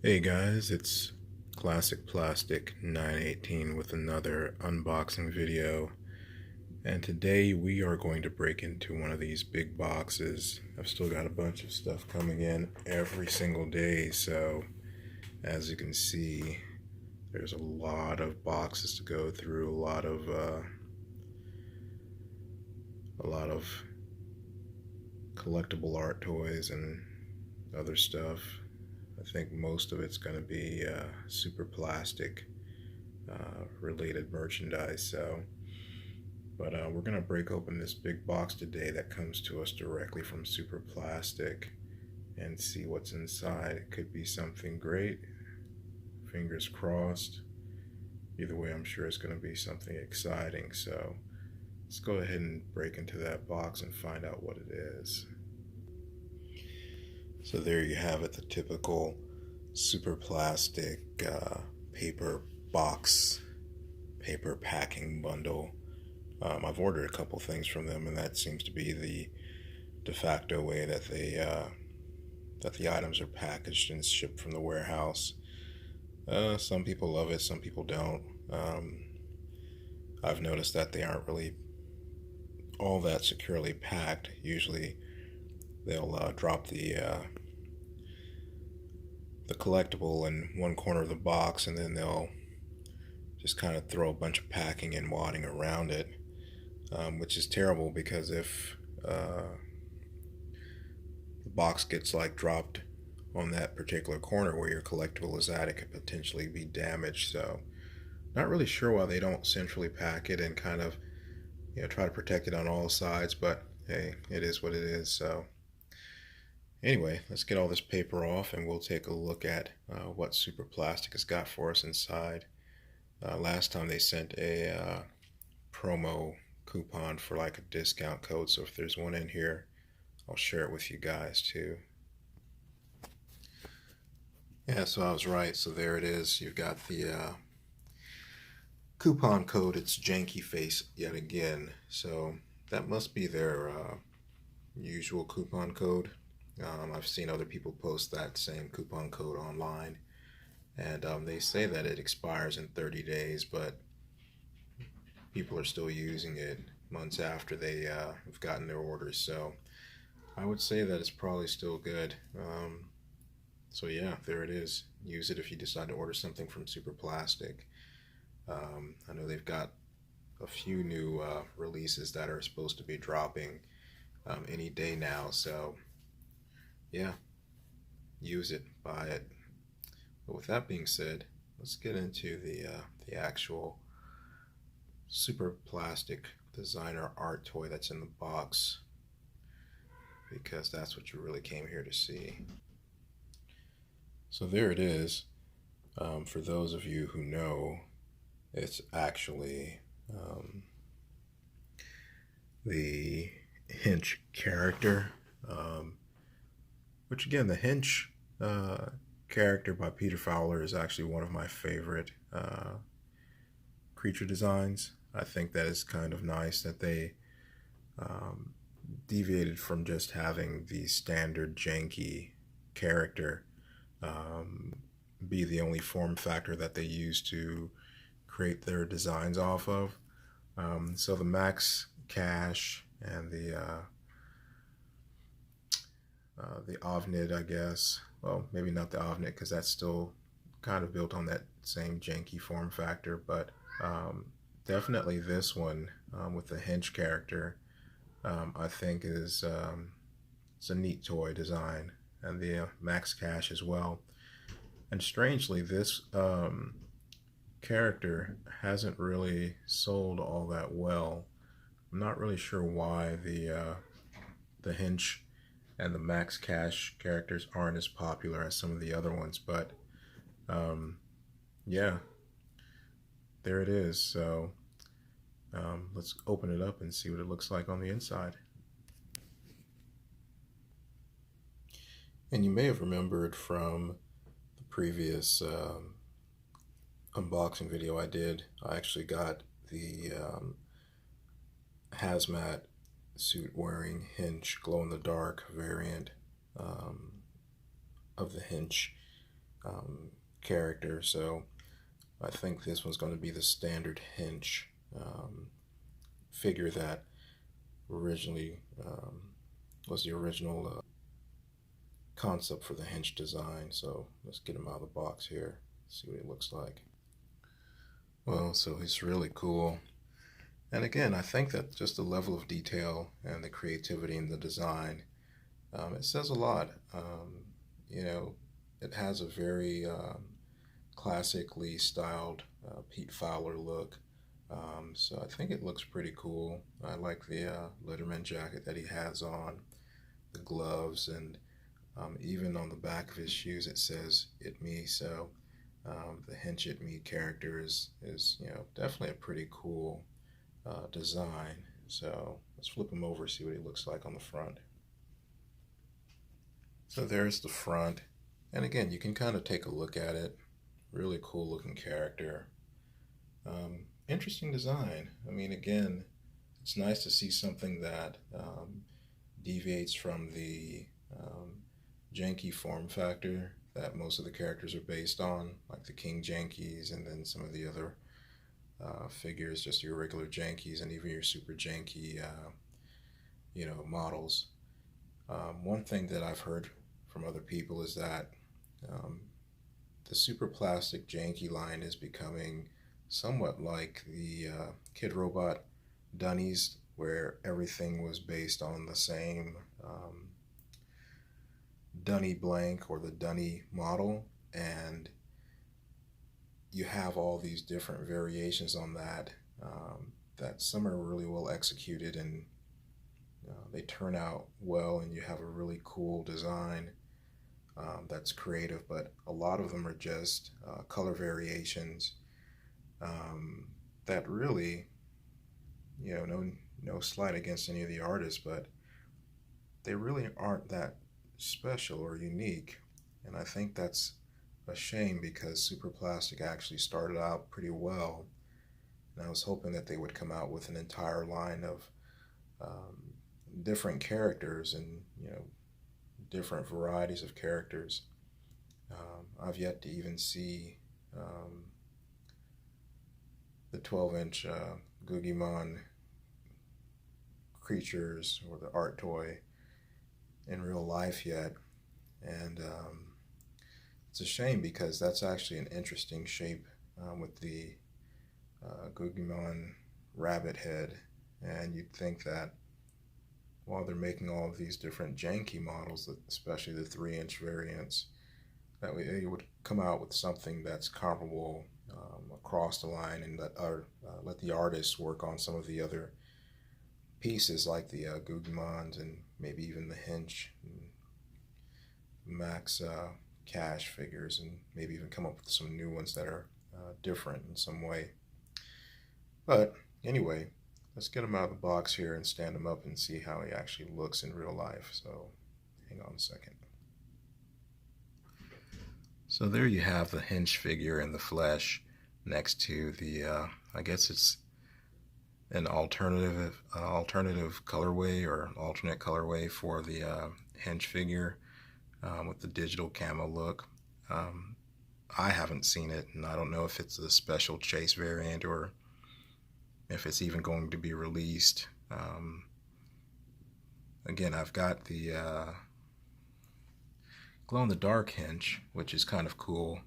Hey guys, it's Classic Plastic 918 with another unboxing video. And today we are going to break into one of these big boxes. I've still got a bunch of stuff coming in every single day, so as you can see, there's a lot of boxes to go through, a lot of collectible art toys and other stuff. I think most of it's going to be super plastic related merchandise. But we're going to break open this big box today that comes to us directly from Super Plastic and see what's inside. It could be something great. Fingers crossed. Either way, I'm sure it's going to be something exciting. So let's go ahead and break into that box and find out what it is. So there you have it, the typical Super Plastic paper box, paper packing bundle. I've ordered a couple things from them, and that seems to be the de facto way that the items are packaged and shipped from the warehouse. Some people love it, some people don't. I've noticed that they aren't really all that securely packed. Usually, they'll drop the collectible in one corner of the box, and then they'll just kind of throw a bunch of packing and wadding around it, which is terrible because if the box gets like dropped on that particular corner where your collectible is at, it could potentially be damaged. So, not really sure why they don't centrally pack it and kind of try to protect it on all sides, but hey, it is what it is. So anyway, let's get all this paper off and we'll take a look at what Super Plastic has got for us inside. Last time they sent a promo coupon for like a discount code, so if there's one in here, I'll share it with you guys too. Yeah, so I was right. So there it is. You've got the coupon code. It's Janky Face yet again. So that must be their usual coupon code. I've seen other people post that same coupon code online, and they say that it expires in 30 days, but people are still using it months after they have gotten their orders. So I would say that it's probably still good. So yeah, there it is. Use it if you decide to order something from Super Plastic. I know they've got a few new releases that are supposed to be dropping any day now. So yeah, use it, buy it. But with that being said, let's get into the actual Super Plastic designer art toy that's in the box, because that's what you really came here to see. So there it is. For those of you who know, it's actually the Hench character, which again, the Hench character by Pete Fowler is actually one of my favorite creature designs. I think that is kind of nice that they deviated from just having the standard janky character be the only form factor that they use to create their designs off of. So the Max Cash and the Ovnid, I guess. Well, maybe not the Ovnid because that's still kind of built on that same janky form factor, but definitely this one with the Hench character, I think is it's a neat toy design, and the Max Cash as well. And strangely, this character hasn't really sold all that well. I'm not really sure why the Hench and the Max Cash characters aren't as popular as some of the other ones, but yeah, there it is. So let's open it up and see what it looks like on the inside. And you may have remembered from the previous unboxing video I did, I actually got the hazmat suit wearing Hench glow in the dark variant of the Hench character, so I think this one's going to be the standard Hench figure that originally was the original concept for the Hench design. So let's get him out of the box here, see what he looks like. Well, so he's really cool. And again, I think that just the level of detail and the creativity in the design, it says a lot. You know, it has a very classically styled Pete Fowler look. So I think it looks pretty cool. I like the Letterman jacket that he has on, the gloves, and even on the back of his shoes it says "It Me." So the Hench "It Me" character is definitely a pretty cool design. So let's flip him over, see what he looks like on the front. So there's the front, and again, you can kind of take a look at it. Really cool looking character. Interesting design. I mean, again, it's nice to see something that deviates from the janky form factor that most of the characters are based on, like the King Jankies, and then some of the other figures, just your regular jankies, and even your super janky, models. One thing that I've heard from other people is that um, the super plastic janky line is becoming somewhat like the Kid Robot Dunnies, where everything was based on the same Dunny blank or the Dunny model, and you have all these different variations on that. That some are really well executed, and they turn out well, and you have a really cool design that's creative, but a lot of them are just color variations that really, no slight against any of the artists, but they really aren't that special or unique. And I think that's a shame, because Super Plastic actually started out pretty well, and I was hoping that they would come out with an entire line of different characters and different varieties of characters. I've yet to even see the 12-inch Googimon creatures or the art toy in real life yet, and it's a shame, because that's actually an interesting shape with the Googimon rabbit head, and you'd think that while they're making all of these different janky models, especially the 3-inch variants, that they would come out with something that's comparable across the line, and let the artists work on some of the other pieces, like the Googimons, and maybe even the Hench and Max Ca figures, and maybe even come up with some new ones that are different in some way. But anyway, let's get him out of the box here and stand him up and see how he actually looks in real life. So hang on a second. So there you have the Hench figure in the flesh next to the, I guess it's an alternative colorway, or alternate colorway for the Hench figure with the digital camo look. I haven't seen it, and I don't know if it's a special chase variant or if it's even going to be released. Again, I've got the glow-in-the-dark Hench, which is kind of cool,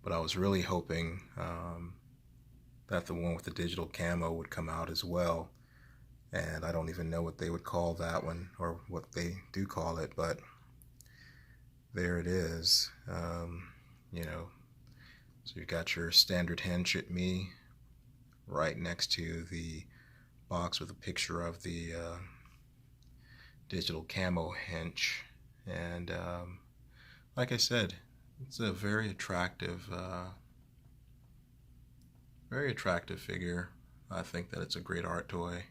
but I was really hoping that the one with the digital camo would come out as well, and I don't even know what they would call that one, or what they do call it, but there it is. So you've got your standard Hench "It Me" right next to the box with a picture of the digital camo Hench, and like I said, it's a very attractive figure. I think that it's a great art toy.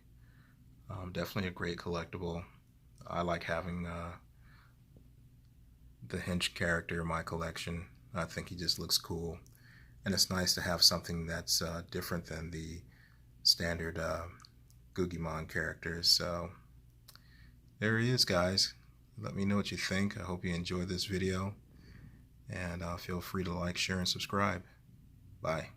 Definitely a great collectible. I like having the Hench character in my collection. I think he just looks cool, and it's nice to have something that's different than the standard Googimon characters. So there he is, guys. Let me know what you think. I hope you enjoyed this video, And feel free to like, share, and subscribe. Bye.